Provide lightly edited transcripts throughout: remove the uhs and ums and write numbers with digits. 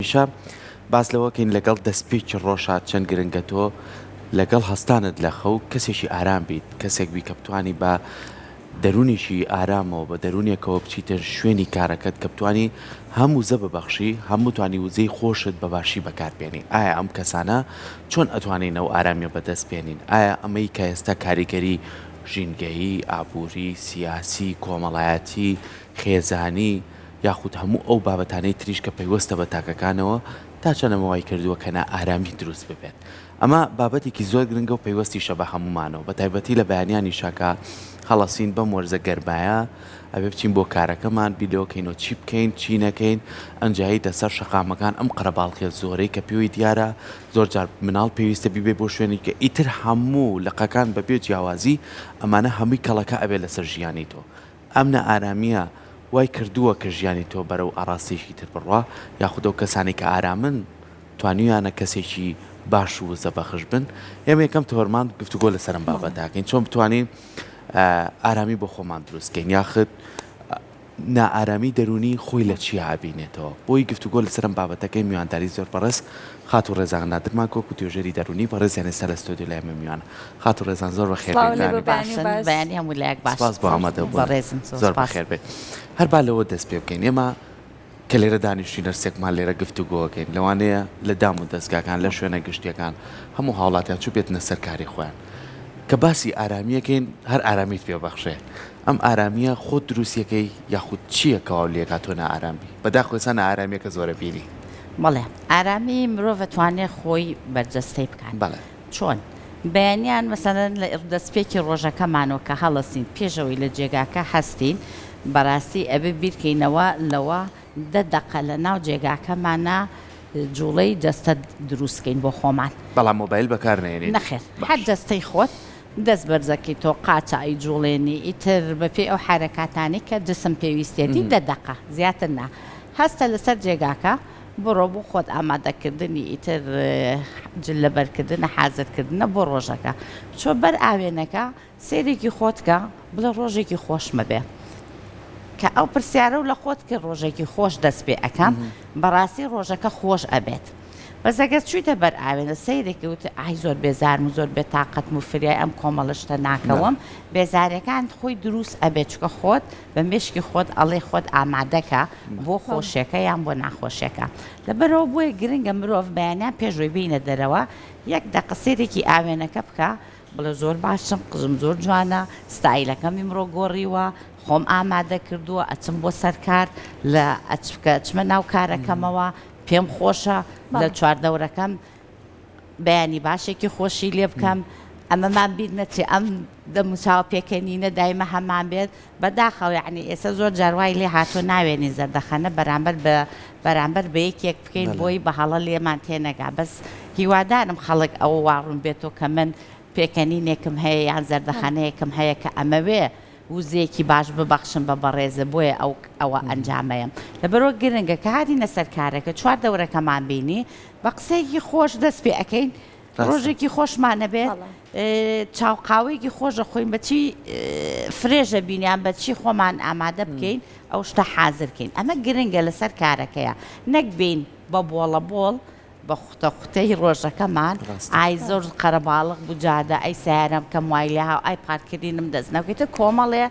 هەمیشە باس لەوەکەین لەگەڵ دەستپێکی ڕۆژات چەند گرنگە تۆ لەگەڵ هەستانت لە خەو کەسێکی ئارام بیت کەسێک بی کە بتوانی بە دەرونیشی ئارامەوە بە دەرونێکەوە بچیتە شوێنی کارەکەت کە بتوانی هەموو زە ببەخشی هەموو توانی وزەی خۆشت بەباشی بەکاربێنی ئایا ئەم کەسانە چۆن ئەتوانینەوە ئارامیە بەدەست بێنین ئایا ئەمەی کە ئێستا کاریگەری ژینگەیی ئابووری سیاسی کۆمەڵایەتی خێزانی یاخود هەموو ئەو بابەتانەی تریش کە پەیوەستە بە تاکەکانەوە تا چەنەمەوای کردووە کەنا ئارامی دروست ببێت ئەمە بابەتێکی زۆر گرنگە و پەیوەستی شە بە هەمومانەوە بە تایبەتی لە بەیانیانی شاکە خەڵەسین بەم وەرزە گەرمایە ئەبێ بچین بۆ کارەکەمان بیدۆکەینەوە چی بکەین چی نەکەین ئەنجایی دەسەر شەقامەکان ئەم قەرەباڵخێ زۆرەی کە پێوی دیارە زۆر جار مناڵ پێویستە بیبێ بۆ شوێنی کە ئیتر هەموو لەقەکان بەبێ جیاوازی ئەمانە هەمووی کەڵەکە ئەبێ لەسەر ژیانی تۆ ئەمنە ئارامیە وای کردووە کە ژیانی تۆ بەرەو ئاراستێکی تر بڕوا یاخود ئەو کەسانی کە ئارامن توانیویانە کەسێکی باش و زەبەخش بن ئێمە یەکەم تۆرمان گفتوگۆ لەسەرم بابەتاکەین چۆن بتوانین ئارامی بۆ خۆمان دروستکەین یاخت نائارامی دەرونی خۆی لە چی هابینێتەوە بۆی گفتوگۆ لەسەرم بابەتەکەی میوانداری زۆر بەڕێز خات و ڕێزان نادرمان کۆکو توێژەری دەرونی بەڕێزیان ئێستا لە ستۆدیۆ لای ئێمە میوانە خات و ڕێزان زۆر بەخێر بەیانی هەموو لایەک باش بۆ ئامادە زۆر بەخێر بێت هەربا لەوە دەست پێ بکەین ئێمە کە لێرە دانیشتوی نەرسێکمان لێرە گفتوگۆکەین لەوانەیە لە دام و دەستگاکان لە شوێنە گشتیەکان هەموو هاوڵاتیان چوو بێتنە سەر کاری خۆیان کە باسی ئارامیەکەین هەر ئارامیت پێ بەخشێ ئەم ئارامیە خۆ دروستیەکەی یاخود چییە کەوا لێکات تۆ نائارامی بەداخۆسان ئارامیەکە زۆرە بینی بەڵێ ئارامی مرۆڤ دەتوانێت خۆی بەرجەستەی بکات بەڵێ چۆن بەیانیان مەسەلەن لە دەستپێکی ڕۆژەکەمانەوە کە هەڵەسین پێشەوەی لە جێگاکە هەستین بەڕاستی ئەبێ بیرکەینەوە لەوە دەقە لە ناو جێگاکەمانە جوڵەی جەستە دروستکەین بۆ خۆمان بەڵام مۆبایل بەکارنێنین نەخێر هەر جەستەی خۆت دەست بەرزەکەی تۆ قاچایی جوڵێنی ئیتر بەپێ ئەو حرەکاتانی کە جسم پێویستێتی دەقە زیاتر نا هەستە لەسەر جێگاکە بڕۆ بۆ خۆت ئامادەکردنی ئیتر لەبەرکردنە حازرکردنە بۆ ڕۆژەکە چۆ بەر ئاوێنەکە سێرێکی خۆتکە بڵێ ڕۆژێکی خۆشمە بێ کە ئەو پرسیارە و لە خۆت کە ڕۆژێکی خۆش دەست پێ ئەەکەم بەڕاستی ڕۆژەکە خۆش ئەبێت بەزەگەت چوویتە بەر ئاوێنە سەیرێکی وتە ئای زۆر بێزارم و زۆر بێتاقەتم و فریای ئەم کۆمەڵشتە ناکەوم بێزارەکان خۆی دروست ئەبێت چکە خۆت بە مشکی خۆت ئەڵێ خۆت ئامادەکە بۆ خۆشیەکە یان بۆ ناخۆشیەکە لەبەرەوە بۆیە گرنگە مرۆڤ بەیانیان پێشوەی بینە دەرەوە یەک دەقە سەیرێکی ئاوێنەکە بکە بڵێ زۆر باشم قژم زۆر جوانە ستایلەکەمی مرۆ گۆڕیوە خۆم ئامادە کردووە ئەچم بۆ سەرکار لە ئەچمە ناو کارەکەمەوە پێم خۆشە لە چواردەورەکەم بەیانی باشێکی خۆشی لێ بکەم ئەمەمان بیر نەچێ ئەم دەموچاو پێکەنینە دایمە هەمان بێت بەداخەڵ یعنی ئێستا زۆر جاروای لێ هاتۆ ناوێنی زەردەخەنە بەرامبەر بە یەکێک بکەین بۆی بە هەڵە لێمان تێنەگا بەس هیوادارم خەڵک ئەوە واڕوون بێتەوە کە من پێکەنینێکم هەیە یان زەردەخەنەیەکم هەیە کە ئەمەوێ وزەیەکی باش ببەخشم بە بەڕێزە بۆیە ئەوە ئەنجامەیە لەبەرەوە گرنگە کە هاتینە سەر کارەکە چوار دەورەکەمان بینی بە قسەیەکی خۆش دەست پێ ئەەکەین ڕۆژێکی خۆشمانە بێت چاوقاوەیەکی خۆشە خۆین بەچی فرێژە بینیان بەچی خۆمان ئامادە بکەین ئەو شتە حازرکەین ئەمە گرنگە لەسەر کارەکەیە نەک بین بە بۆڵە بۆڵ بە خوتەی ڕۆژەکەمان ئای زۆر قەرەباڵغ بجادە ئەی سیارم کەم وای لێ هاو ئای پارکردینم دەست نەوکەیتە کۆمەڵێ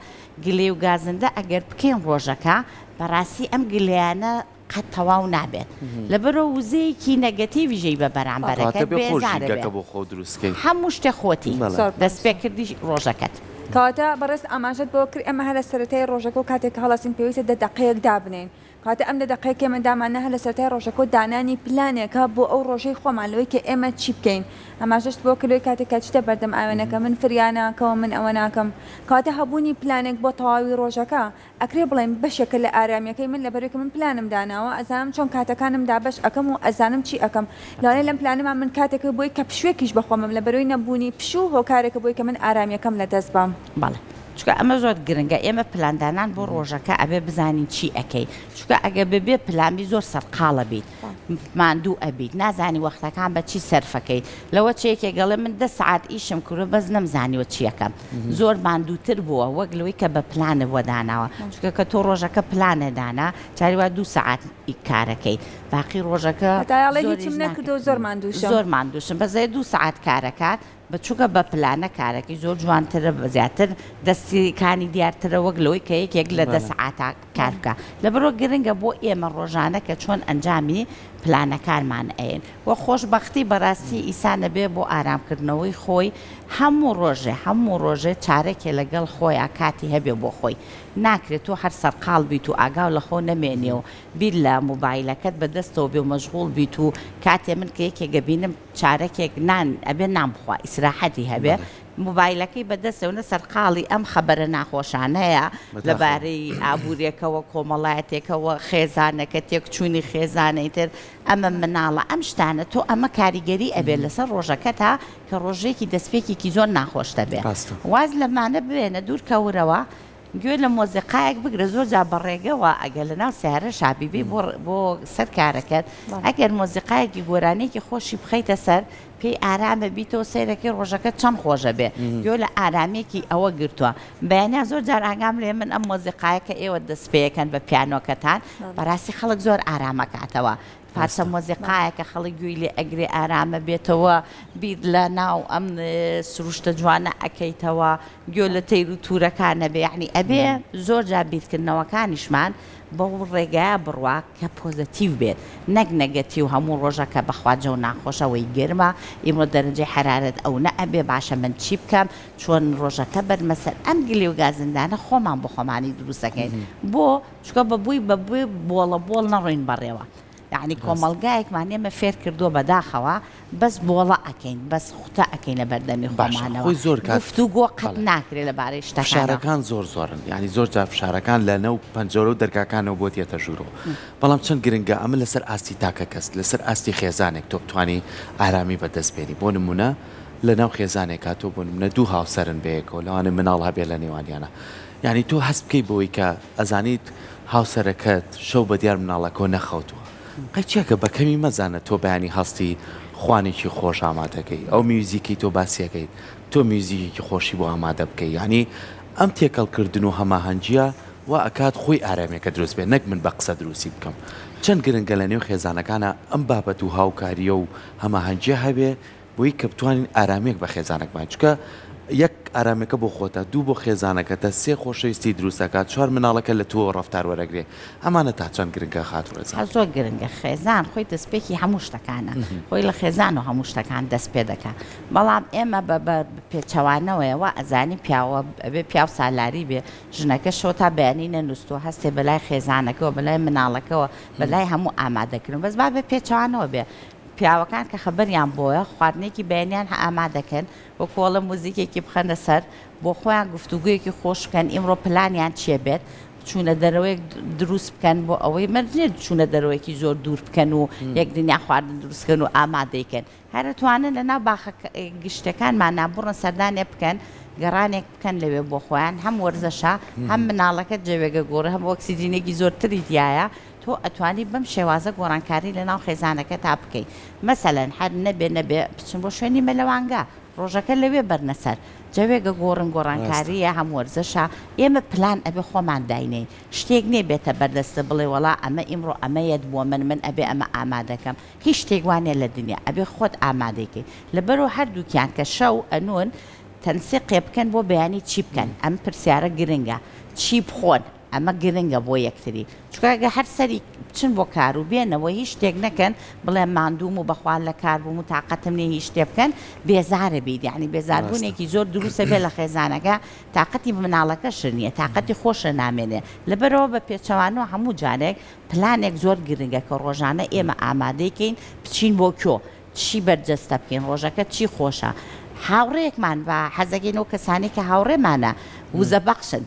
گلێ و گازندە ئەگەر بکەین ڕۆژەکە بەڕاستی ئەم گلەیانە قەت تەواو نابێت لەبەرەوە وزەیەکی نەگەتیڤژەی بە بەرامبەرەکە بێزارە بۆ خۆ دروستکەین هەموو شتێ خۆتی دەست پێکردی ڕۆژەکەت کەواتە بەڕێز ئاماژەت بۆ کرد ئەمە هەر لە سەرەتای ڕۆژەکە و کاتێک هەڵەسین پێویستە 10 دقەیەک دابنین کاتە ئەم 10 دقەیەک ئێمە دامانە هەر لە سەرەتای ڕۆژەکە و دانانی پلانێکە بۆ ئەو ڕۆژەی خۆمان لەوەی کە ئێمە چی بکەین ئاماژەشت بۆ کردوی کاتێک کاتچتە بەردەم ئاوێنەکە من فریا ناکەوە من ئەوە ناکەم کاتە هەبوونی پلانێک بۆ تەواوی ڕۆژەکە ئەکرێ بڵێن بەشێکە لە ئارامیەکەی من لەبەرێکە من پلانم داناوە ئەزانم چۆن کاتەکانم دابش ئەەکەم و ئەزانم چی ئەەکەم لەوانەیە لەم پلانەمان من کاتێکە بۆی کە پشوێکیش بەخۆمم لەبەرەوەی نەبوونی پشوو هۆکارێکە بۆی کە من ئارامیەکەم لە دەست بام بەڵێ چکە ئەمە زۆر گرنگە ئێمە پلاندانان بۆ ڕۆژەکە ئەبێ بزانین چی ئەەکەی چکە ئەگە ببێ پلامی زۆر سەرقاڵە بیت ماندوو ئەبیت نازانی وەختەکان بە چی سەرفەکەی لەوە چێکێ گەڵێ من 10 ساعت ئیشم کورە بەس نەمزانیوە چیەکەم زۆر ماندووتر بووە وەک لەوەی کە بە پلانە بۆ داناوە چکە کە تۆ ڕۆژەکە پلانە دانا چاریوا 2 ساعت کارەکەی باقی ڕۆژەکە زۆر ماندووشە زۆر ماندووشم بەزای 2 ساعت کارەکات بەچووکە بە پلانە کارەکەی زۆر جوانترە بە زیاتر دەستیکانی دیارترە وەک لەوەی کە یەکێک لە 10 ساعات کار بکە لەبەرۆ گرنگە بۆ ئێمە ڕۆژانە کە چۆن ئەنجامی پلانەکانمان ئەین وە خۆشبەختی بەڕاستی ئیسانە بێ بۆ ئارامکردنەوەی خۆی هەموو ڕۆژێ چارێکێ لەگەڵ خۆیان کاتی هەبێ بۆ خۆی ناکرێت تۆ هەر سەرقاڵ بیت و ئاگاو لە خۆ نەمێنێ و بیر لە موبایلەکەت بەدەستەوە بێ و مەشغوڵ بیت و کاتێ من کە یەکێکە بینم چارەکێک ئەبێ نان بخوا ئیسراحەتی هەبێ موبایلەکەی بەدەستەوە سەرقاڵی ئەم خەبەرە ناخۆشانەیە لەبارەی ئابوووریەکەەوە کۆمەڵایەتێکەوە خێزانەکە تێکچوونی خێزانەی تر ئەمە مناڵە ئەم شتانە تۆ ئەمە کاریگەری ئەبێ لەسەر ڕۆژەکە تا کە ڕۆژێکی دەستپێکێکی زۆر ناخۆش دەبێ واز لەمانە بێنە دوور کەورەوە گوێ لە مۆزیقایەک بگرە زۆر جا بەڕێگەوە ئەگەر لە ناو سیارە شابیبی بۆ سەر کارەکەت ئەگەر مۆزیقایەکی گۆرانێکی خۆشی بخەیتە سەر پێی ئارامە بیتەوە سیرەکەی ڕۆژەکە چەند خۆشە بێ گوێ لە ئارامێکی ئەوە گرتووە بەیانیا زۆر جار ئاگام لێ من ئەم مۆزیقایەکە ئێوە دەستپێیەکەن بە پیانۆکەتان بەڕاستی خەڵک زۆر ئارامەکاتەوە پارچە مۆزیقایەکە خەڵک گوێی لێ ئەگرێ ئارامە بێتەوە بیر لە ناو ئەم سروشتە جوانە ئەەکەیتەوە گوێ لە تەیر و تورەکانە بێ یعنی ئەبێ زۆر جا بیرکردنەوەکانیشمان بەو ڕێگایە بڕوا کە پۆزتیو بێت نەک نەگەتی و هەموو ڕۆژەکە بەخواجە و ناخۆشەوەی گرمە ئیمڕۆ دەرەجەی حرارەت ئەو نە ئەبێ باشە من چی بکەم چۆن ڕۆژەکە بەرمەسەر ئەم گلێ و گازندانە خۆمان بۆ خۆمانی دروستەکەین بۆ چکە بەبووی بۆڵە بۆڵ نەڕۆین بەڕێوە یعنی کۆمەلگایەکمان ئێمە فێر کردووە بەداخەوە بەس بۆڵە ئەەکەین بەس خوتە ئەەکەین لە بەردەمی خۆمانەوە زۆر گفتوگۆ قەت ناکرێت لەبارەی شتەکان زۆرن ینی زۆر جا فشارەکان لە نەو پەنجەرە و دەرگاکانەوە بۆ تێتە ژوورەوە بەڵام چەند گرنگە ئەمە لەسەر ئاستی تاکە کەس لەسەر ئاستی خێزانێک تۆ بتوانی ئارامی بەدەستبێنی بۆ نمونە لە ناو خێزانێک کاتۆ بۆ نمونە دوو هاوسەرن بەیەکەوە لەوانە مناڵ هەبێ لە نێوانیانە یعنی تۆ هەست بکەی بۆی کە ئەزانیت هاوسەرەکەت شەو بە دیار مناڵەکەەوە نەخەوتووە قەچێکە بەکەمی مەزانە تۆ بەیانی هەستی خوانێکی خۆش ئامادەکەی ئەو میوزیکی تۆ باسیەکەیت تۆ میوزیکی خۆشی بۆ ئامادە بکەی ینی ئەم تێکەڵکردن و هەماهەنگیە و ئەکات خۆی ئارامێکە دروست بێ نەک من بە قسە دروستی بکەم چەند گرنگە لە نێو خێزانەکانە ئەم بابەت و هاوکاریە و هەماهەنگیە هەبێ بۆی کە بتوانین ئارامێک بە خێزانێکمان چکە یەک ئارامەکە بۆ خۆتە دوو بۆ خێزانەکەتە سێ خۆشەویستی دروستەکات چوار مناڵەکە لە تۆ ڕەفتار وەرەگرێ ئەمانە تا چەند گرنگە خاتوڕێزان زۆر گرنگە خێزان خۆی دەستپێکی هەموو شتەکانە خۆی لە خێزان و هەموو شتەکان دەست پێ دەکات بەڵام ئێمە بە پێچەوانەوەیەوە ئەزانی پیاوە بێ پیاو سالاری بێ ژنەکە شۆ تا بەیانی نەنووسۆ هەستێ بەلای خێزانەکەەوە بەلای مناڵەکەەوە بەلای هەموو ئامادەکردن بەس با بێ پێچەوانەوە بێ پیاوەکان کە خەبەریان بۆیە خواردنێکی بەیانیان ئامادەکەن بۆ کۆڵە موزیکێکی بخەنە سەر بۆ خۆیان گفتوگویەکی خۆش بکەن ئیمڕۆ پلانیان چیە بێت چوونە دەرەوەیەک دروست بکەن بۆ ئەوەی مەرجێت چوونە دەرەوەیەکی زۆر دوور بکەن و یەک دنیا خواردن دروستکەن و ئامادەیکەن هەرەتوانن لە ناو باخە گشتەکانمان نابڕن سەردانێ بکەن گەڕانێک بکەن لەوێ بۆ خۆیان هەم وەرزەشە هەم مناڵەکە جێوێگە گۆڕە هەم ئۆکسیجینێکی زۆرتری دیایە تۆ ئەتوانی بەم شێوازە گۆڕانکاری لە ناو خێزانەکە تا بکەیت مەسەلەن هەر نەبێ بچن بۆ شوێنی مەلەوانگا ڕۆژەکە لەوێ بەرنەسەر جەوێگە گۆڕانکاریە هەم وەرزەشە ئێمە پلان ئەبێ خۆمان داینەی شتێک نێ بێتە بەردەستە بڵێ وڵا ئەمە ئیمڕۆ ئەمەیەت بووە من ئەبێ ئەمە ئامادەکەم هیچ شتێک وانێ لە دنیا ئەبێ خۆت ئامادەیکەی لەبەرەوە هەردووکیان کە شەو ئەنون تەنسیقێ بکەن بۆ بەیانی چی بکەن ئەم پرسیارە گرنگە چی بخۆن ئەمە گرنگە بۆ یەکتری چکەگە هەر سەری بچن بۆ کار و بێنەوە هیچ شتێک نەکەن بڵێ ماندووم و بەخوال لە کار بووم و تااقەتم نیە هیچ شتێ بکەن بێزارە بیت یعنی بێزاربوونێکی زۆر دروستە بێ لە خێزانەکە تااقەتی مناڵەکە شنیە تااقەتی خۆشە نامێنێ لەبەرەوە بە پێچەوانەوە هەموو جارێک پلانێک زۆر گرنگە کە ڕۆژانە ئێمە ئامادەیکەین بچین بۆ کۆ چی بەرجەستە بکەین ڕۆژەکە چی خۆشە هاوڕێکمان بە حەزەکەینەوە کەسانی کە هاوڕێمانە وزە بەخشن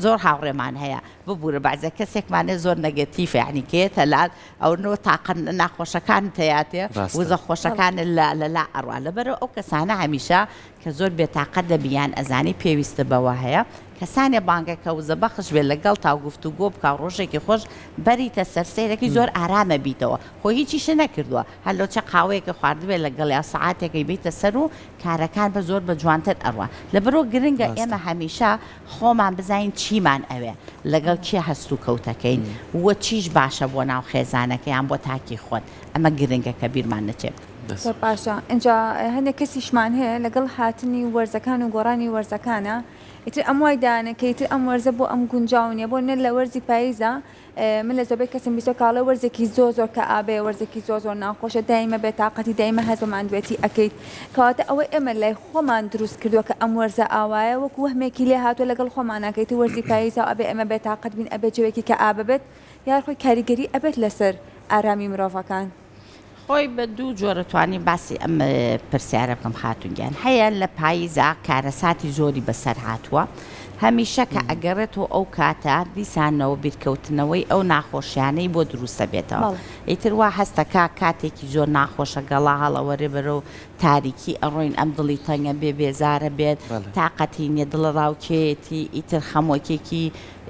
زۆر هاوڕێمان هەیە ببوورە بەعزە کەسێکمانێ زۆر نەگەتیفە یعنی کێتە لال ئەو نۆ تاقن ناخۆشەکان تەیاتێ وزە خۆشەکان لەلا ئەڕوا لەبەرەوە ئەو کەسانە هەمیشە کە زۆر بێتاقەت دەبیان ئەزانی پێویستە بەوە هەیە کەسانێ بانگەکە و زەبەخش بێت لەگەڵ تا گفتوگۆ بکە ڕۆژێکی خۆش بەریتە سەرسەیرەکی زۆر ئارامە بیتەوە خۆ هیچیشە نەکردووە هەلۆچە قاوەیەکە خواردبێت لەگەڵ یا سەعاتێکی بیتە سەر و کارەکان بە زۆر بە جوانتر ئەڕوە لەبەرۆ گرنگە ئێمە هەمیشە خۆمان بزانین چیمان ئەوێ لەگەڵ چی هەست و کەوتەکەین وە چیش باشە بۆ ناو خێزانەکەیان بۆ تاکی خۆت ئەمە گرنگە کە بیرمان نەچێت باشە اینجا هەندێک کەسیشمان هەیە لەگەڵ هاتنی وەرزەکان و گۆڕانی وەرزەکانە ئیتر ئەم وای دانەکە ئیتر ئەم وەرزە بۆ ئەم گونجاونیە بۆ نە لە وەرزی پاییزە من لە زۆربەی کەسم بیستۆ کاڵە وەرزێکی زۆر کە ئابێ وەرزێکی زۆر ناخۆشە دایمە بێتاقەتی دایمە هەزمان دوێتی ئەەکەیت کەواتە ئەوەی ئێمە لای خۆمان دروست کردووە کە ئەم وەرزە ئاوایە وەکو وەهمێکی لێ هاتووە لەگەڵ خۆمانەکەیت وەرزی پاییزە ئەبێ ئەمە بێتاقەت بین ئەبێ جوێکی کە ئابە بێت یار خۆی کاریگەری ئەبێت لەسەر ئارامی مرۆڤەکان خۆی بە دوو جۆرەتوانی باسی ئەم پرسیارە بکەم خاتونگیان هەیە لە پاییزە کارەساتی زۆری بەسەر هاتووە هەمیشە کە ئەگەڕێتەوە ئەو کاتە دیسانەوە بیرکەوتنەوەی ئەو ناخۆشیانەی بۆ دروستە بێتەوە ئیتر وا هەستەکە کاتێکی زۆر ناخۆشە گەڵا هەڵەوەرێ بەرەو تاریکی ئەڕۆین ئەم دڵی تەنگە بێ بێزارە بێت تااقەتی نیە دڵ ڕاوکێتی ئیتر خەمۆکێکی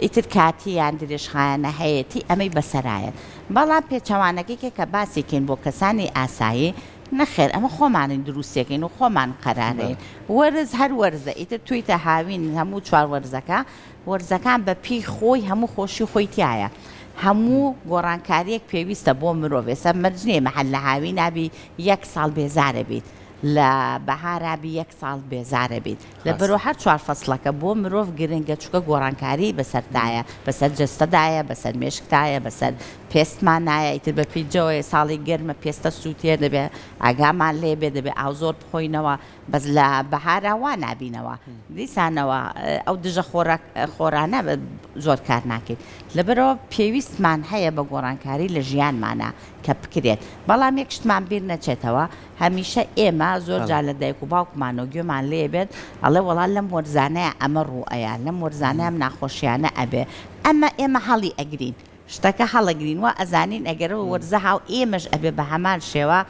ئیتر کاتی یان درێژخایەنە هەیەی ئەمەی بەسەرایەت بەڵام پێچەوانەکەی کە باسیکەین بۆ کەسانی ئاسایی نەخێر ئەمە خۆمانین دروستێکین و خۆمان قەرارین وەرز هەر وەرزە ئیتر تویتە هاوین هەموو چوار وەرزەکە وەرزەکان بە پێی خۆی هەموو خۆشی خۆی تایە هەموو گۆڕانکاریەک پێویستە بۆ مرۆڤ ێستا مەرجنێ مەحەل لە هاوی نابی 1 ساڵ بێزارە بیت لە بەهارابی 1 ساڵ بێزارە بیت لە بەرۆ هەر چوار فەسڵەکە بۆ مرۆڤ گرنگە چووکە گۆڕانکاری بەسەردایە بەسەر جستەدایە بەسەر مێشکتایە بەسەر پێستمان نایە ئیتر بە پیجەوەی ساڵی گەرمە پێستە سووتێ دەبێ ئاگامان لێبێ دەبێ ئاو زۆر بخۆینەوە بەس لە بەهاراوا نابینەوە دیسانەوە ئەو دژە خۆرانە زۆر کار ناکەیت لەبەرەوە پێویستمان هەیە بە گۆڕانکاری لە ژیانمانە کە بکرێت بەڵام یەک شتمان بیر نەچێتەوە هەمیشە ئێمە زۆر جار لە دایک و باوکمان و گوێمان لێ بێت ئەڵێ وەڵا لەم وەرزانەیە ئەمە ڕوئەیە لەم وەرزانەیە ئەم ناخۆشیانە ئەبێ ئەمە ئێمە هەڵی ئەگرین شتەکە هەڵەگرین وە ئەزانین ئەگەرەوە وەرزە هاو ئێمەش ئەبێ بە هەمان شێوە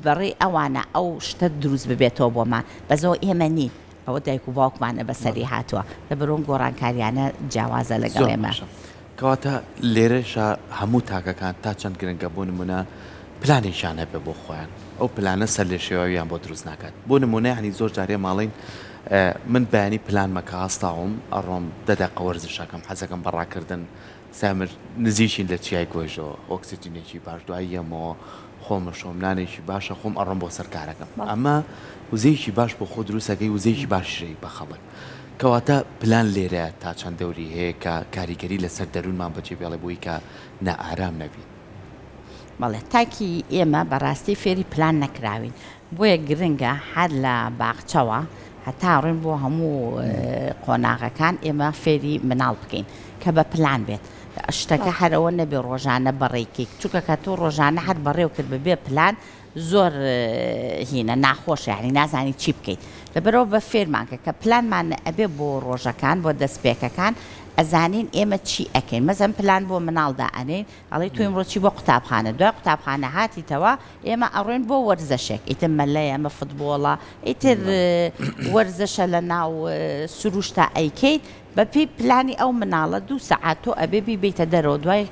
بەڕێ ئەوانە ئەو شتە دروست ببێتەوە بۆمان بەزەوە ئێمە نین ئەوە دایک و باوکمانە بەسەری هاتووە لە بەرۆم گۆڕانکاریانە جیاوازە لەگەڵ ئێمە کەواتە لێرەشە هەموو تاکەکان تا چەند گرنگە بۆ نمونە پلانێکیان هەبێ بۆ خۆیان ئەو پلانە سەر لێ شێوەیان بۆ دروست ناکات بۆ نمونە هەنی زۆر جارێ ماڵین من بەیانی پلانمەکە هەستاوم ئەڕۆم دەدەقە وەرزشەکەم حەزەکەم بەڕاکردن سامر نزیشین لە چیای گۆژەوە ئۆکسیجینێکی باش دوایی ئەمەوە خۆمە شۆمنانێکی باشە خۆم ئەڕۆم بۆ سەرکارەکەم ئەمە وزەیەکی باش بۆ خۆ دروستەکەی وزەیەکی باشی بە خەڵک کەواتە پلان لێرە تا چەند دەوری هەیە کە کاریگەری لەسەر دەروونمان بەجێ بێڵێ بووی کە نائارام نەبی بەڵێ تاکی ئێمە بەڕاستی فێری پلان نەکراوین بۆیە گرنگە هەر لە باخچەوە هەتا ڕێن بۆ هەموو قۆناغەکان ئێمە فێری مناڵ بکەین کە بە پلان بێت شتەکە هەرەوە نەبێ ڕۆژانە بەڕێکێک چووکە کە تۆ ڕۆژانە هەر بەڕێو کرد ببێ پلان زۆر هینە ناخۆشە یعنی نازانی چی بکەیت لەبەرەوە بە فێرمانکە کە پلانمان ئەبێ بۆ ڕۆژەکان بۆ دەستپێکەکان ئەزانین ئێمە چی ئەکەین مەزەن پلان بۆ مناڵدا ئەنێن ئەڵێ توی ئەمڕۆ بۆ قوتابخانە دوای قوتابخانە هاتیتەوە ئێمە ئەڕۆین بۆ وەرزەشێک ئیتر مەلەیە ئەمە فوتبۆڵە ئیتر وەرزەشە لە ناو سروشتا ئەیکەیت بە پێی پلانی ئەو مناڵە 2 سەعات تۆ ئەبێ بیبیتە دەرەوە دوای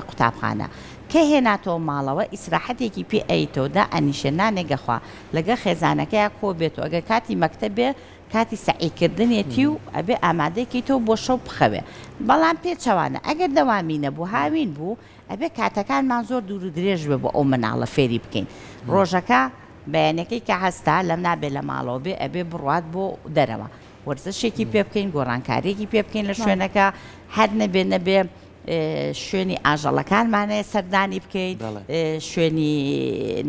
قوتابخانە کە هێناتەوە ماڵەوە ئیسراحەتێکی پێ ئەیتەوەدا ئەنیشە نانێگەخوا لەگە خێزانەکەی کۆ بێتەوە ئەگەر کاتی مەکتەبێ کاتی سەعیکردنێتی و ئەبێ ئامادەیەکی تۆ بۆ شەو بخەوێ بەڵام پێچەوانە ئەگەر دەوامینە بوو هاوین بوو ئەبێ کاتەکانمان زۆر دوور و درێژ بێ بۆ ئەو مناڵە فێری بکەین ڕۆژەکە بەیانەکەی کە هەستا لەم نابێت لە ماڵەوە بێ ئەبێ بڕات بۆ دەرەوە وەرزشێکی پێ بکەین گۆڕانکاریەکی پێ بکەین لە شوێنەکە هەر نەبێ شوێنی ئاژەڵەکانمانەیە سەردانی بکەین شوێنی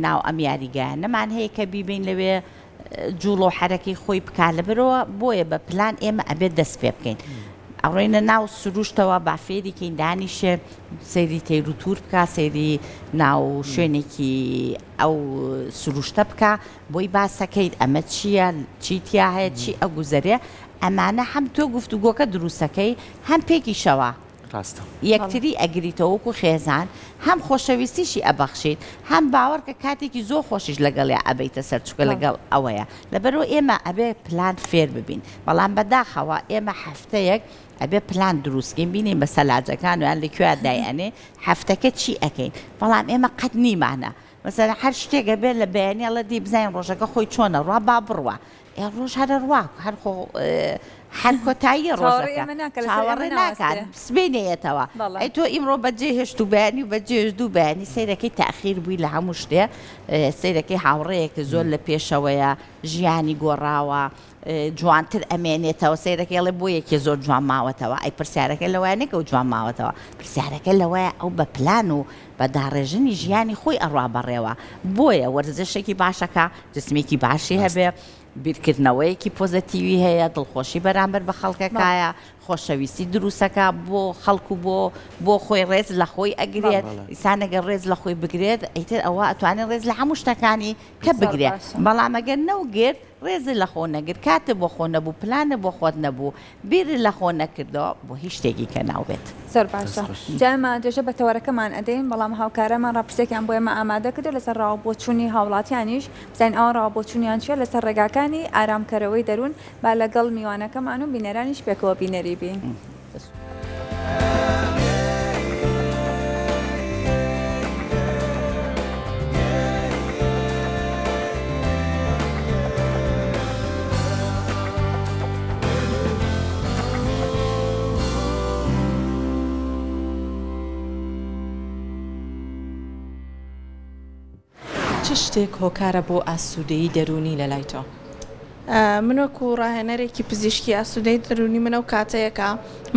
ناو ئەم یاریگایانەمان هەیە کە بیبین لەوێ جوڵ و حرەکەی خۆی بکات لەبەرەوە بۆیە بە پلان ئێمە ئەبێت دەست پێ بکەین ئەڕۆینە ناو سروشتەوە بافێریکەین دانیشێ سەیری تەیر و توور بکە سەیری ناو شوێنێکی ئەو سروشتە بکە بۆی باسەکەیت ئەمە چییە چیتیا هەیە چی ئەگوزەرێ ئەمانە هەم تۆ گفتوگۆکە دروستەکەی هەم پێکیشەوە یەکتری ئەگریتەوە وەکو خێزان هەم خۆشەویستیشی ئەبەخشیت هەم باوەڕکە کاتێکی زۆر خۆشیش لەگەڵێ ئەبەیتە سەر چکە لەگەڵ ئەوەیە لەبەرەوە ئێمە ئەبێ پلان فێر ببین بەڵام بەداخەوە ئێمە هەفتەیەک ئەبێ پلان دروستکەین بینین بە سەلاجەکان و یان لەکوێ دایئەنێ هەفتەکە چی ئەەکەین بەڵام ئێمە قەت نیمانە مەسەلا هەر شتێکە بێت لە بەیانی ئەڵە دی بزانین ڕۆژەکە خۆی چۆنە ڕوا با بڕوە ڕۆژ هەرە ڕوا هەر کۆتایی ڕۆژەکە چاوەڕێ ناکات سبینێتەوە ئەی تۆ ئیمڕۆ بەجێ هێشت و بەیانی و بەجێش دوو بەیانی سیرەکەی تاخیر بووی لە هەموو شتێ سیرەکەی هاوڕەیەکە زۆر لە پێشەوەیە ژیانی گۆڕاوە جوانتر ئەمێنێتەوە سیرەکەی ئەڵێ بۆ یەکێ زۆر جوان ماوەتەوە ئەی پرسیارەکە لەوانێکە و جوان ماوەتەوە پرسیارەکە لەوەیە ئەو بە پلان و بە داڕێژنی ژیانی خۆی ئەڕوا بەڕێوە بۆیە وەرزشێکی باشەکە جسمێکی باشی هەبێ بیرکردنەوەیەکی پۆزتیوی هەیە دڵخۆشی بەرامبەر بە خەڵکەکایە خۆشەویستی دروستەکە بۆ خەڵکو بۆ خۆی ڕێز لە خۆی ئەگرێت ئیسانەگەر ڕێز لە خۆی بگرێت ئەیتر ئەوە ئەتوانێت ڕێز لە هەموو شتەکانی کە بگرێت بەڵام ئەگەر نەوگرت ڕێزی لە خۆ نەگرت کاتە بۆ خۆ نەبوو پلانە بۆ خۆت نەبوو بیری لە خۆ نەکردەوە بۆ هیچ شتێکی کە ناوبێت زۆر باشە جامان دێژە بە تەوەرەکەمان ئەدەین بەڵام هاوکارەمان ڕاپرسێکیان بۆ ئێمە ئامادە کردو لەسەر ڕاوبۆچوونی هاوڵاتیانیش بزانین ئەو ڕاوبۆچوونیان چیە لەسەر ڕێگاکانی ئارامکەرەوەی دەروون با لەگەڵ میوانەکەمان و بینەرانیش پێکەوە بینەری بین. چ شتێک هۆکارە بۆ ئاسوودەیی دەرونی لە لای تۆ؟ منوەکو ڕاهێنەرێکی پزیشکی ئاسوودەی دەرونی منە و کاتەیەکە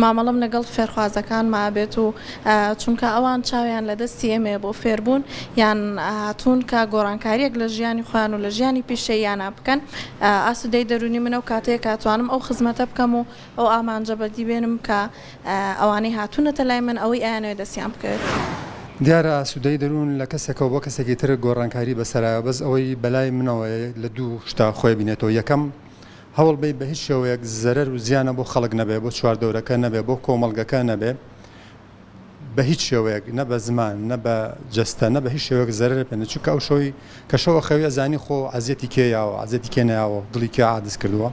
مامەڵم لەگەڵ فێرخوازەکان مابێت و چونکە ئەوان چاویان لە دەستی ئێمێ بۆ فێربوون یان هاتوون کە گۆڕانکاریەک لە ژیانی خۆیان و لە ژیانی پیشەیانە بکەن ئاسوودەی دەرونی منە و کاتەیە کاتوانم ئەو خزمەتە بکەم و ئەو ئامانجە بەدی بێنم کە ئەوانەی هاتوونەتە لای من ئەوەی ئایانەوێ دەستیان بکەوێت. دیارە ئاسوودەی دەروون لە کەسێکەوە بۆ کەسێکی تر گۆڕانکاری بەسەرایە بەس ئەوەی بەلای منەوە لە دوو شتا خۆی بینێتەوە یەکەم هەوڵ بێ بە هیچ شێوەیەک زەرەر و زیانە بۆ خەڵک نەبێ بۆ چواردەورەکە نەبێ بۆ کۆمەڵگەکە نەبێ بە هیچ شێوەیەک نە بە زمان نە بە جەستە نە بە هیچ شێوەیەک زەرەر پێنە چونکە ئەو شەوی کە شەوە خەوی ئەزانی خۆ عەزیەتی کێیاوە عەزیەتی کێ نەیاوە دڵی کێ عادز کردووە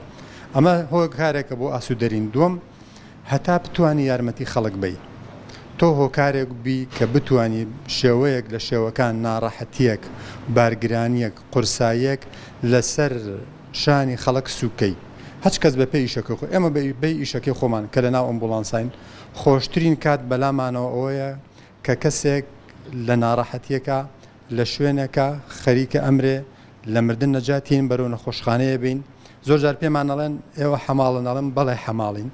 ئەمە هۆکارێکە بۆ ئاسوودەرین دووەم هەتا بتوانی یارمەتی خەڵک بی تۆ هۆکارێک بی کە بتانی شێوەیەک لە شێوەکان ناڕەحەتیەک بارگرانیەک قورساییەک لەسەر شانی خەڵک سوکەی هەچ کەس بە پێی ئیشەکە خۆ ئێمە بە ئیشەکەی خۆمان کە لە ناو ئەمبوڵانسین خۆشترین کات بەلامانەوە ئەوەیە کە کەسێک لە ناڕەحەتیەکە لە شوێنەکە خەریکە ئەمرێ لە مردن نەجاتین بەرەو نەخۆشخانەیە بین زۆر جار پێمان ئەڵێن ئێوە حەماڵن ئەڵێن بەڵێ حەماڵین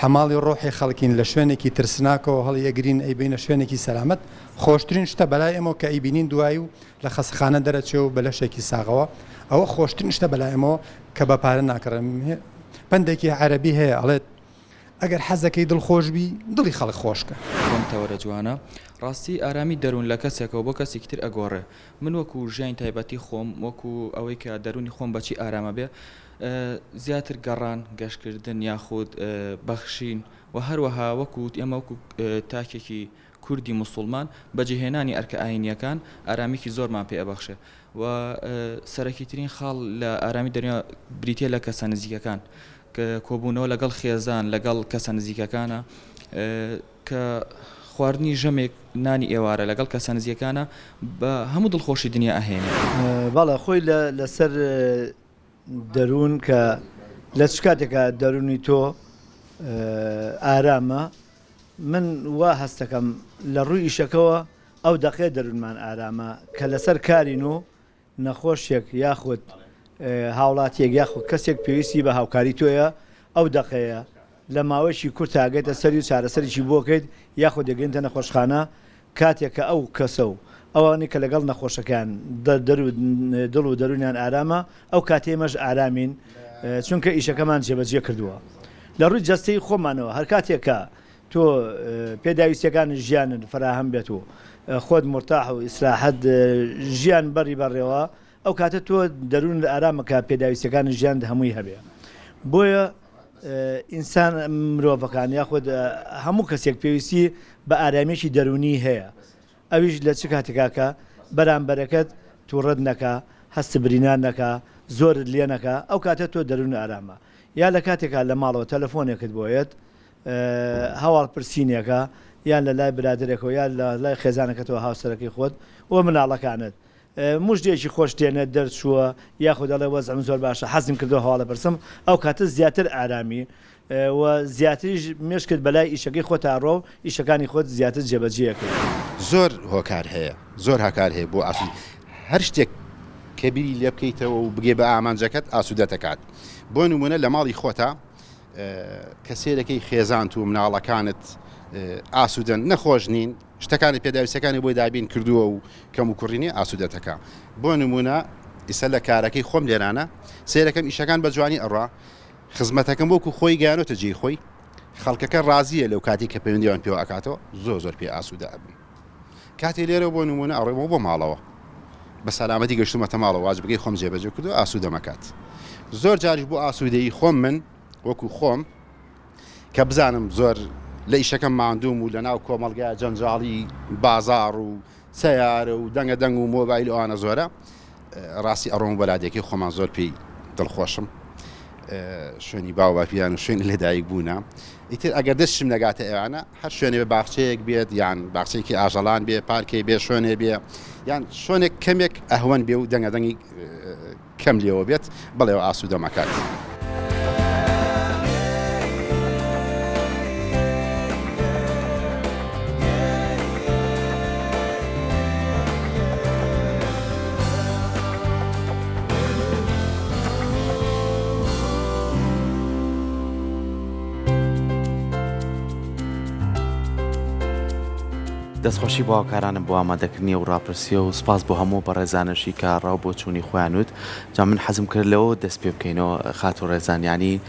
حەماڵی ڕۆحی خەڵکین لە شوێنێکی ترسناکەوە هەڵی ئەگرین ئەیبینە شوێنێکی سەلامەت خۆشترین شتە بەلای ئێمەوە کە ئەیبینین دوایی و لە خەسخانە دەرەچێ و بە لەشێکی ساغەوە ئەوە خۆشترین شتە بەلای ئێمەوە کە بە پارە ناکڕم پندێکی عەرەبی هەیە ئەڵێت ئەگەر حەزەکەی دڵخۆش بی دڵی خەڵک خۆشکە تەوەرە جوانە ڕاستی ئارامی دەروون لە کەسێکەوە بۆ کەسێکی تر ئەگۆڕێ من وەکو ژیانی تایبەتی خۆم وەکو ئەوەی کە دەرونی خۆم بەچی ئارامە بێ زیاتر گەڕان گەشتکردن یاخود بەخشین و هەروەها وەکوت ئێمە وەکو تاکێکی کوردی مسلمان بەجێهێنانی ئەرکە ئاینیەکان ئارامیکی زۆرمان پێ ئەبەخشێ و سەرەکیترین خاڵ لە ئارامی دەریا بریتە لە کەسە نزیکەکان کۆبوونەوە لەگەڵ خێزان لەگەڵ کەسە نزیکەکانە کە خواردنی ژەمێک نانی ئێوارە لەگەڵ کەسە نزیکەکانە بە هەموو دڵخۆشی دنیا ئەهێنێ بەڵێ خۆی لەسەر دەروون کە لە چ کاتێکە دەرونی تۆ ئارامە من وا هەستەکەم لە ڕووی ئیشەکەەوە ئەو دەقێ دەرونمان ئارامە کە لەسەر کارین و نەخۆشیێک یاخود هاوڵاتیەک یاخود کەسێک پێویستی بە هاوکاری تۆیە ئەو دەقەیە لە ماوەیەکی کورت ئاگەیتە سەری و چارەسەرێکی بۆکەیت یاخود دەگەێنتە نەخۆشخانە کاتێککە ئەو کەسە و ئەوانەی کە لەگەڵ نەخۆشەکان دڵ و دەرونیان ئارامە ئەو کاتێمەش ئارامین چونکە ئیشەکەمان جێبەجێ کردووە لە ڕووی جەستەی خۆمانەوە هەر کاتێکە تۆ پێداویستەکان ژیانن فراهەم بێت و خۆت مرتاح و ئیسراحەت ژیان بەڕی بەڕێوە ئەو کاتە تۆ دەرون لە ئارامەکە پێداویستەکان ژیان هەمووی هەبێ بۆیە ئینسان مرۆڤەکان یاخود هەموو کەسێک پێویستی بە ئارامێکی دەرونی هەیە ئەویش لە چ کاتێکاکە بەرامبەرەکەت تووڕەت نەکە هەست برینان نەکە زۆرت لێ نەکە ئەو کاتە تۆ دەرون ئارامە یا لە کاتێکا لە ماڵەوە تەلەفۆنێکت بۆیت هەواڵ پرسیینێکە یان لە لای برادرێکەوە یان لە لای خێزانەکەتەوە هاوسەرەکەی خۆت وە مناڵەکانت مژدێکی خۆش تێنە دەرچووە یاخود دەڵێ وەزعم زۆر باشە حەزم کردو هەواڵە پرسم ئەو کاتە زیاتر ئارامی و زیاتریش مێشکرد بەلای ئیشەکەی خۆت ئاڕۆ و ئیشەکانی خۆت زیاتر جێبەجێەکەی زۆر هۆکار هەیە زۆر هاکار هەیە بۆ ئاسوود هەر شتێک کە بیری لێ بکەیتەوە و بگێ بە ئامانجەکەت ئاسوودە دەکات بۆ نمونە لە ماڵی خۆتە کە سێرەکەی خێزانت و مناڵەکانت ئاسوودەن نەخۆش نین شتەکانی پێداویستەکانی بۆی دابین کردووە و کەم و کوڕینی ئاسوودەتەکە بۆ نمونە ئیسە لە کارەکەی خۆم لێرانە سێرەکەم ئیشەکان بە جوانی ئەڕوا خزمەتەکەم وەکو خۆی گیانۆتە جێی خۆی خەڵکەکە ڕازیە لەو کاتی کە پەیوەندیان پێوە ئەکاتەوە زۆر پێ ئاسوودە ئەبن کاتێ لێرە بۆ نمونە ئەڕێمەوە بۆ ماڵەوە بە سەلامەتی گەشتومەتە ماڵەوە واجبەکەی خۆم جێبەجێ کردو ئاسوودەمەکات زۆر جاریش بۆ ئاسوودەیی خۆم من وەکو خۆم کە بزانم زۆر لە ئیشەکەم ماندوم و لە ناو کۆمەڵگای جەنجاڵی بازار و سەیارە و دەنگە دەنگ و مۆبایل ئەوانە زۆرە ڕاستی ئەڕۆم بەلادێکی خۆمان زۆر پێی دڵخۆشم شوێنی باوباپیان و شوێنی لەدایک بوونە ئیتر ئەگەر دەستشم نەگاتە ئێوانە هەر شوێنێ بە باخچەیەک بێت یان باخچەیەکی ئاژەڵان بێ پارکێ بێ شوێنێ بێ یان شوێنێک کەمێک ئەهوەن بێ و دەنگە دەنگی کەم لێەوە بێت بەڵێەوە ئاسوودەمەکات. دەستخۆشی بۆ هاوکارانم بۆ ئامادەکردنی و ڕاپرسیە و سپاس بۆ هەموو بەڕێزانەشی کە ڕاو بۆ چوونی خۆیانوت جا من حەزم کرد لەوە دەست پێ بکەینەوە خات و ڕێزانیانی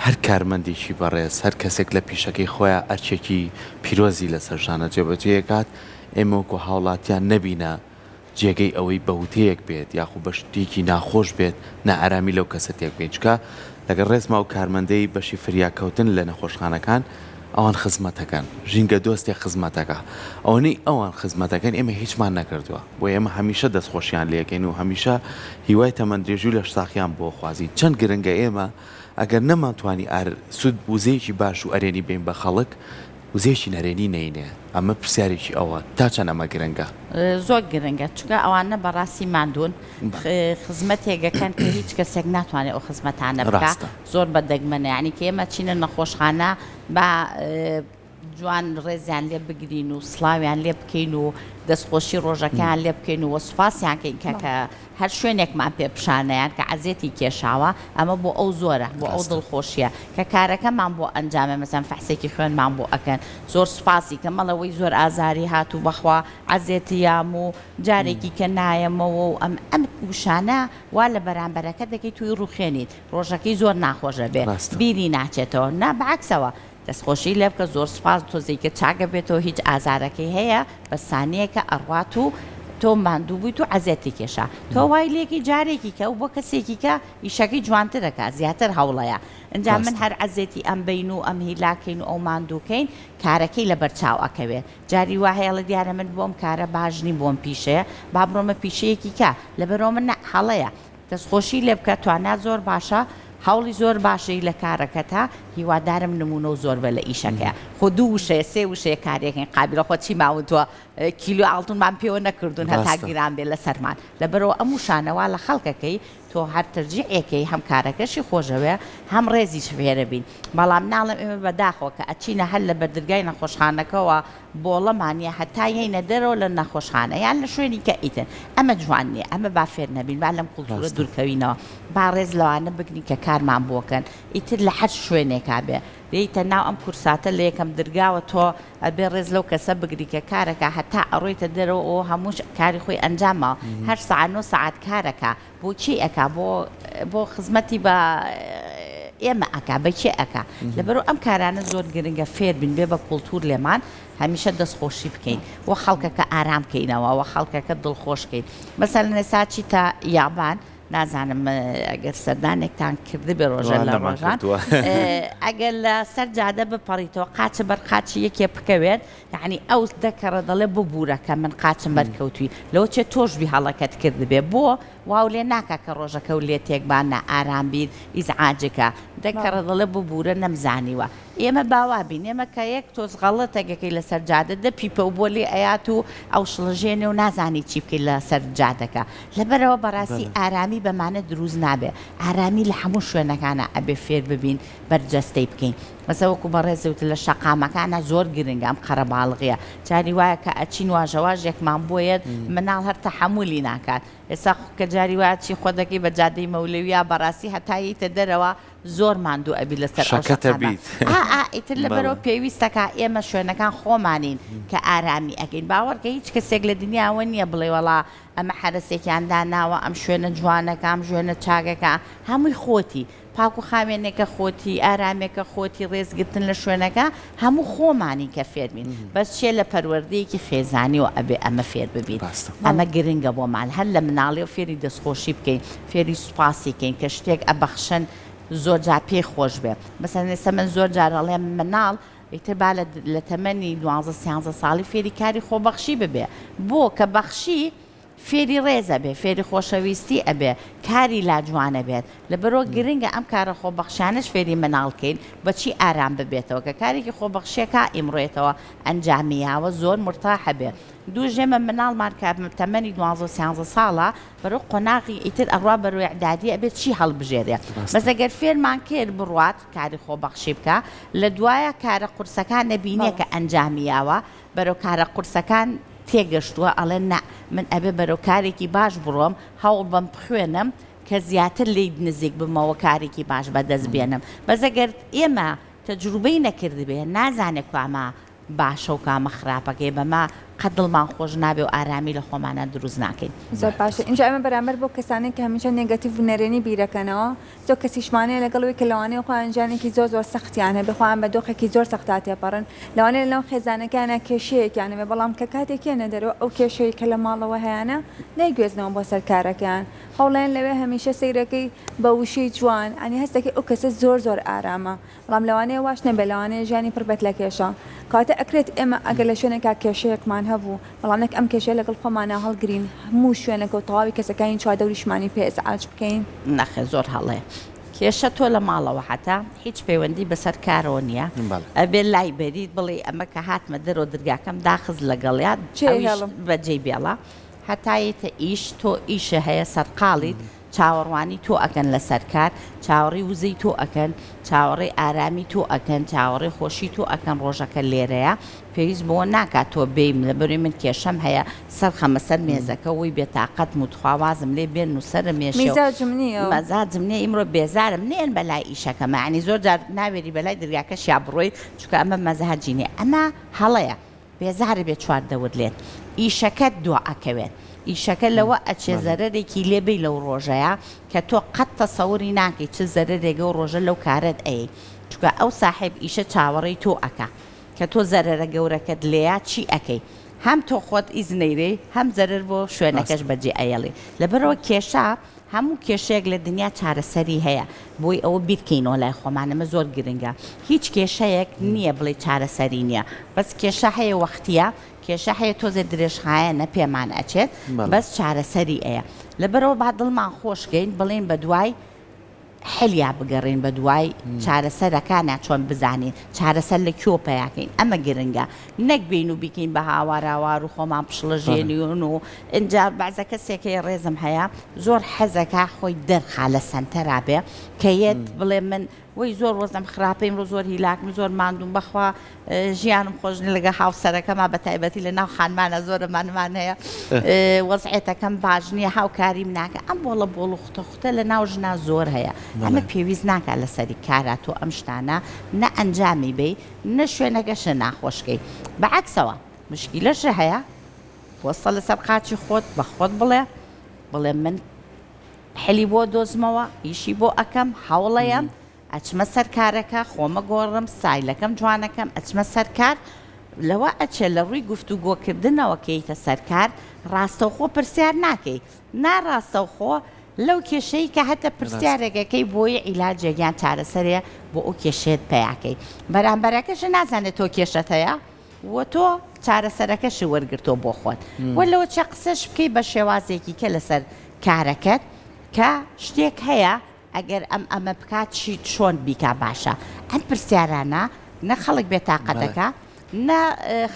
هەر کارمەندێکی بەڕێز هەر کەسێک لە پیشەکەی خۆیان ئەرچێکی پیرۆزی لەسەر ژانە جێبەجێکات ئێمە وەکو هاوڵاتیان نەبینە جێگەی ئەوەی بەوتەیەک بێت یاخو بە شتێکی ناخۆش بێت نائارامی لەو کەسە تێک بێت چکە لەگەڵ ڕێزما و کارمەندەی بەشی فریاکەوتن لە نەخۆشخانەکان ئەوان خزمەتەکەن ژینگە دۆستی خزمەتەکە ئەوەی ئەوان خزمەتەکەن ئێمە هیچمان نەکردووە بۆ ئێمە هەمیشە دەستخۆشیان لەکەین و هەمیشە هیوای تەمەندرێژی و لە شتاخیان بۆ خوازی چەند گرنگە ئێمە ئەگەر نەمانتوانی سوود وزەیەکی باش و ئەرێنی بین بە خەڵک وزەیەکی نەرێنی نینێ ئەمە پرسیارێکی ئەوە تا چەند ئەمە گرنگە زۆر گرنگە چونکە ئەوانە بەڕاستی ماندوون خزمەتێگەکەن کە هیچ کەسێک ناتوانێت ئەو خزمەتانە بکات زۆر بەدەگمەنە یعنی کە ئێمە چینە نەخۆشخانە بە جوان ڕێزیان لێ بگرین و سڵاویان لێ بکەین و دەستخۆشی ڕۆژەکەیان لێ بکەین و وەسوپاسیان کەین کە هەر شوێنێکمان پێ پیشانەیان کە عەزێتی کێشاوە ئەمە بۆ ئەو زۆرە بۆ ئەو دڵخۆشیە کە کارەکەمان بۆ ئەنجامە مەسەن فەحسێکی خوێنمان بۆ ئەکەن زۆر سوپاسی کە مەڵەوەی زۆر ئازاری هات و بەخوا عەزێتیام و جارێکی کە نایەمەوە و ئەم وشانە وا لە بەرامبەرەکە دەکەی توی ڕوخێنیت ڕۆژەکەی زۆر ناخۆشە بێ بیری ناچێتەوە نا بەعەکسەوە دەستخۆشی لێ بکە زۆر سوپاس تۆزێککە چاکە بێتەوە هیچ ئازارەکەی هەیە بە سانەیەکە ئەڕوات و تۆ ماندوو بوویت و عەزێتی کێشا تۆ وای لێکی جارێکی کە و بۆ کەسێکی کە ئیشەکەی جوانترەکە زیاتر هەوڵەیە ئەنجام من هەر عەزێتی ئەم بین و ئەم هیلاکەین و ئەو ماندووکەین کارەکەی لە بەرچاو ئەکەوێت جاری وا هەیە لە دیارە من بۆم کارە باشنی بۆم پیشەیە با بڕۆمە پیشەیەکی کە لەبەرەوە من هەڵەیە دەستخۆشی لێ بکە توانات زۆر باشە هەوڵی زۆر باشەی لە کارەکەتە هیوادارم نمونە و زۆر بە لە ئیشەکە خۆ دوو وشەیە سێ وشەیە کارێکین قابلە خۆ چی ماوتووە کیلو ئاڵتونمان پێوە نەکردوون هەتا گران بێت لە سەرمان لەبەرەوە ئەم وشانەوە لە خەڵکەکەی تۆ هەر تەرجیعێکی هەم کارەکەشی خۆشەوەیە هەم ڕێزیش فێرە بین بەڵام ناڵم ئێمە بەداخەوە کە ئەچینە هەر لە بەردرگای نەخۆشخانەکەەوە بۆڵەمانە هەتا هینە دەرەوە لە نەخۆشخانە یان لە شوێنی کە ئیتن ئەمە جوان نییە ئەمە با فێر نەبین با لەم قوڵتورە دوورکەوینەوە با ڕێز لەوانە بگنی کە کارمان بۆکەن ئیتر لە هەر شوێنێکا بێ دەیتە ناو ئەم کورساتە لە یەکەم دەرگاوە تۆ ئەبێ ڕێز لەو کەسە بگری کە کارەکە هەتا ئەڕۆیتە دەرەوە ئەو هەموو کاری خۆی ئەنجامەوە هەر سەعات 9 سەعات کارەکە بۆ چی ئەکا بۆ خزمەتی بە ئێمە ئەکا بەچێ ئەکا لەبەرەوە ئەم کارانە زۆر گرنگە فێر بین بێ بە کولتور لێمان هەمیشە دەستخۆشی بکەین وە خەڵکەکە ئارام بکەینەوە وە خەڵکەکە دڵخۆشکەین مەسەلەن ئێستا چی تا یابان نازانم ئەگەر سەردانێکتان کردی بێ ڕۆژە لە نەمان ڕۆژان کردووە. ئەگەر لە سەر جادە بپەڕیتەوە قاچە بەر قاچی یەکێ بکەوێت یعنی ئەو دەکەڕە دەڵێ ببوورەکە من قاچم بەرکەوتوی لەوە چێ تۆشبی هەڵەکەت کرد بێ بۆ واو لێ ناکە کە ڕۆژەکە و لێ تێکبان ئارام بیر ئیزعاجەکە دەکەڕە دەڵێ ببوورە نەمزانیوە ئێمە باوابین ئێمە کە یەک تۆز غەڵەتێکەکەی لەسەر جادە دە پیپە و بۆ لێ ئەیات و ئەو شڵژێنێ و نازانی چی بکەیت لەسەر جادەکە لەبەرەوە بەڕاستی ئارامی بەمانە دروست نابێ ئارامی لە هەموو شوێنەکانە ئەبێ فێر ببین بەرجەستەی بکەین مەسەوەکو بەڕێزەوت لە شەقامەکانە زۆر گرنگە ئەم قەرەباڵغیە جاری وایە کە ئەچین واژەواژێکمان بۆیەت مناڵ هەر تەحەمولی ناکات ئێستا کە جاری وایە چی خۆ دەکەی بە جادەی مەولەویە بەڕاستی هەتاییتە دەرەوە زۆر ماندوو ئەبی لەسەر شەکەتە بیت ئیتر لەبەرەوە پێویستەکە ئێمە شوێنەکان خۆمانین کە ئارامی ئەگەین باوەڕکە هیچ کەسێک لە دنیاوە نییە بڵێ وەڵا ئەمە حرەسێکیاندا ناوە ئەم شوێنە جوانەکە ئەم ژوێنە چاگەکە هەمووی خۆتی پاک و خاوێنێکە خۆتی ئارامێکە خۆتی ڕێزگرتن لە شوێنەکە هەموو خۆمانی کە فێربین بەس چێ لە پەروەردەیەکی خێزانی و ئەبێ ئەمە فێر ببین ئەمە گرنگە بۆمان هەر لە مناڵی و فێری دەستخۆشی بکەین فێری سوپاسی بکەین کە شتێک ئەبەخشن زۆر جا پێی خۆش بێ مەسەن ئێستا من زۆر جارەڵێم مناڵ ئیتر با لە تەمەنی 12 ساڵی فێری کاری خۆبەخشی ببێ بۆ کە بەخشی فێری ڕێزە بێ فێری خۆشەویستی ئەبێ کاری لاجوانە بێت لەبەرۆ گرنگە ئەم کارە خۆبەخشانش فێری مناڵکەین بەچی ئارام ببێتەوە کە کارێکی خۆبەخشیەکە ئیمڕێتەوە ئەنجامیاوە زۆر مرتاحە بێ دوو ژێمە مناڵمان کە تەمەنی 12 ساڵە بەرەو قۆناغی ئیتر ئەڕوا بەرۆی عدادی ئەبێت چی هەڵبژێرێ بەس ئەگەر فێرمان کرد بڕوات کاری خۆبەخشی بکە لە دوایە کارە قورسەکان نەبینێ کە ئەنجامیاوە بەرەو کارە قورسەکان تێگەشتووە ئەڵێ نا من ئەبێ بەرەو کارێکی باش بڕۆم هەوڵ بەم بخوێنم کە زیاتر لی نزیک بمەوە کارێکی باش بەدەست بێنم بەزەگەر ئێمە تەجروبەی نەکرد بێ نازانێت کامە باشە و کامە خراپەکەی بەما قەدڵمان خۆش نابێ و ئارامی لە خۆمانە دروست ناکەین زۆر باشە اینجا ئەمە بەرامبەر بۆ کەسانێک کە هەمیشە نێگەتیڤ و نەرێنی بیرەکەنەوە زۆر کەسیشمانەیە لەگەڵەوەی کە لەوانەیە خۆیانجانێکی زۆر زۆر سەختیان هەبێ خۆیان بە دۆخێکی زۆر سەختا تێپەڕن لەوانەیە لەو خێزانەکانە کێشەیەکیان هەبێ بەڵام کە کاتێکیانە دەرەوە ئەو کێشەیە کە لە ماڵەوە هەیەە نەیگوێزنەوە بۆ سەرکارەکەیان هەوڵێن لەوێ هەمیشە سەیرەکەی بە وشەی جوان ئەنی هەستەکەی ئەو کەسە زۆر زۆر ئارامە بەڵام لەوانەیە واش نەبێ لەوانەیە ژیانی پڕبەت لە کێشە کاتە ئەکرێت ئێمە ئەگەر لە شوێنێکا کێشەیەکمان هەبوو بەڵامێک ئەم کێشەیە لەگەڵ خۆمانە هەڵگرین هەموو شوێنەکە و تەواوی کەسەکانی چوادەوریشمانی پێ ئەزعاج بکەین نەخێ زۆر هەڵەیە کێشە تۆ لە ماڵەوە حتا هیچ پەیوەندی بەسەر کارەوە نییە ئەبێ لای بەریت بڵێ ئەمە کە هاتمە دەرەوە دەرگاکەم داخز لەگەڵیات بەجێ بێڵە هەتایەتە ئیش تۆ ئیشە هەیە سەرقاڵیت چاوەڕوانی تۆ ئەکەن لە سەرکار چاوەڕی وزەی تۆ ئەکەن چاوەڕێ ئارامی تۆ ئەکەن چاوەڕێ خۆشی تۆ ئەکەن ڕۆژەکە لێرەیە پێویست بۆ ناکات تۆ بێم لە بەروی من کێشەم هەیە سەرخەمە سەر مێزەکە وی بێتاقەت متخوازم لێ بێن و سەرە مێشمەزاجم نیە ئیمڕۆ بێزارم نێن بەلای ئیشەکەمە عنی زۆر جار ناوێری بەلای دەرگاکە شیا بڕۆی چکە ئەمە مەزاجینێ ئەمە هەڵەیە بێزارە بێت چواردەور لێت ئیشەکەت دو ئەکەوێت ئیشەکە لەوە ئەچێ زەرەرێکی لێبی لەو ڕۆژەیە کە تۆ قەت تەسەوری ناکەی چ زەرەرێگە و ڕۆژە لەو کارت ئەی چکە ئەو ساحب ئیشە چاوەڕێی تۆ ئەکا کە تۆ زەرەرە گەورەکەت لێیا چی ئەەکەی هەم تۆ خۆت ئیزنەیرێ هەم زەرەر بۆ شوێنەکەش بەجێ ئەیەڵێ لەبەرەوە کێشە هەموو کێشەیەک لە دنیا چارەسەری هەیە بۆی ئەوە بیرکەینەوە لای خۆمانەمە زۆر گرنگە هیچ کێشەیەک نییە بڵێ چارەسەری نییە بەس کێشە هەیە وەختیە کێشە هەیە تۆزە درێژخایە نە پێمان ئەچێت بەس چارەسەری ئەیە لەبەرەوە با دڵمان خۆشگەین بڵێن بە دوای حلیا بگەڕین بە دوای چارەسەرەکانە چۆن بزانین چارەسەر لە کۆ پیاکەین ئەمە گرنگە نەک بین و بیکەین بە هاوارهاوار و خۆمان پشڵەژێنیون و اینجا بەعزە کەسێکی ڕێزم هەیە زۆر حەزەکە خۆی دەرخا لە سەنتەرا بێ کە یەت بڵێ من وەی زۆر ڕۆزم خراپەیم ڕۆ زۆر هیلاکم زۆر ماندوم بەخوا ژیانم خۆشنی لەگە هاوسەرەکەما بە تایبەتی لە ناو خانمانە زۆرمانمان هەیە وەزعێتەکەم باش نییە هاوکاریم ناکە ئەم بۆڵە بۆڵ و خوتە لە ناو ژنا زۆر هەیە ئەمە پێویست ناکات لە سەری کارە تۆ ئەم شتانە نە ئەنجامی بی نە شوێنەگەشە ناخۆشکەی بەعکسەوە مشکیلەش هەیە وەستە لەسەر قاچی خۆت بە خۆت بڵێ من حلی بۆ دۆزمەوە ئیشی بۆ ئەەکەم هەوڵەیەم ئەچمە سەر کارەکە خۆمە گۆڕم سایلەکەم جوانەکەم ئەچمە سەرکار لەوە ئەچێ لە ڕووی گفتوگۆکردنەوە کەیتە سەرکار ڕاستەوخۆ پرسیار ناکەی ناڕاستەوخۆ لەو کێشەی کە هەتە پرسیارێکەکەی بۆی عیلاجێکیان چارەسەرێ بۆ ئەو کێشێت پێیاکەی بەرامبەرەکەش نازانێت تۆ کێشەت هەیە و تۆ چارەسەرەکەشی وەرگرتۆ بۆ خۆت وەلەوە چە قسەش بکەی بە شێوازێکی کە لەسەر کارەکەت کە شتێک هەیە ئەگەر ئەمە بکات چی چۆن بیکا باشە ئەم پرسیارانە نە خەڵک بێتاقەتەکە نە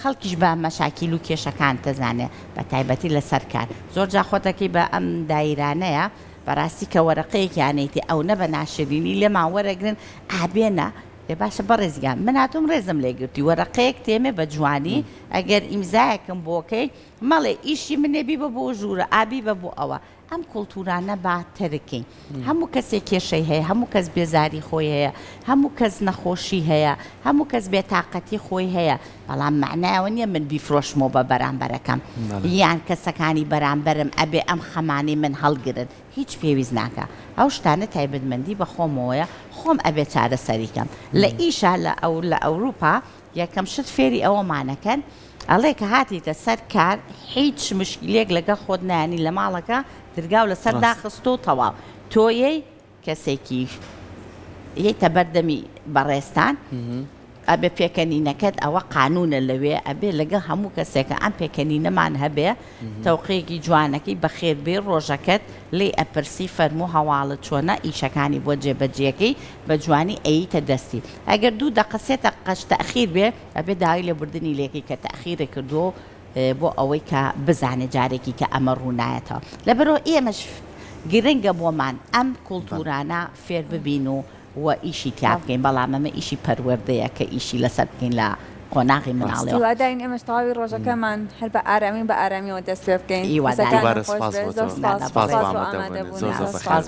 خەڵکیش بە مەشاکیل و کێشەکان تەزانێ بە تایبەتی لەسەر کار زۆر جا خۆتەکەی بە ئەم دایرانەیە بەڕاستی کە وەرەقەیەکیانێتی ئەو نە بە ناشرینی لێمان وەرەگرن ئابێنە لێ باشە بەڕێزگان من هاتووم ڕێزم لێگرتی وەرەقەیەک تێمێ بە جوانی ئەگەر ئیمزایەکم بۆکەی مەڵێ ئیشی منێبی بە بۆ ژوورە ئابی بە بۆ ئەوە ئەم کولتورانە باتەرەکەین هەموو کەسێک کێشەی هەیە هەموو کەس بێزاری خۆی هەیە هەموو کەس نەخۆشی هەیە هەموو کەس بێتاقەتی خۆی هەیە بەڵام معناوە نییە من بیفرۆشمەوە بە بەرامبەرەکەم یان کەسەکانی بەرامبەرم ئەبێ ئەم خەمانی من هەڵگرن هیچ پێویست ناکە ئەو شتانە تایبەتمەندی بە خۆمەوەیە خۆم ئەبێ چارەسەریکەم لە ئیشا لە ئەوروپا یەکەم شت فێری ئەوەمانەکەن ئەڵێ کە هاتیتە سەر کار هیچ مشکلێک لەگە خۆت نانی لە ماڵەکە درگاو لەسەر داخست و تەواو تۆیەی کەسێکی یەیتە بەردەمی بەڕێستان ئەبێ پێکەنینەکەت ئەوە قانونە لەوێ ئەبێ لەگە هەموو کەسێکە ئەم پێکەنینەمان هەبێ تەوقەیەکی جوانەکەی بەخێربێ ڕۆژەکەت لێ ئەپرسی فەرموو هەواڵت چۆنە ئیشەکانی بۆ جێبەجێەکەی بە جوانی ئەیتە دەستی ئەگەر دوو دەقەسێتە قەش تەخیر بێ ئەبێ داوای لێبوردنی لێکی کە تەخیرە کردو بۆ ئەوەی کە بزانێ جارێکی کە ئەمە ڕوونایەتەوە لەبەرەوە ئێمەش گرنگە بۆمان ئەم کولتورانە فێر ببین و ئیشی تیا بکەین بەڵام ئەمە ئیشی پەروەردەیە کە ئیشی لەسەر بکەین لە قۆناغی مناڵێەوە واداین ئێمەش تەواوی ڕۆژەکەمان هەر بە ئارامی بە ئارامیەوە دەست پێ بکەین سپاس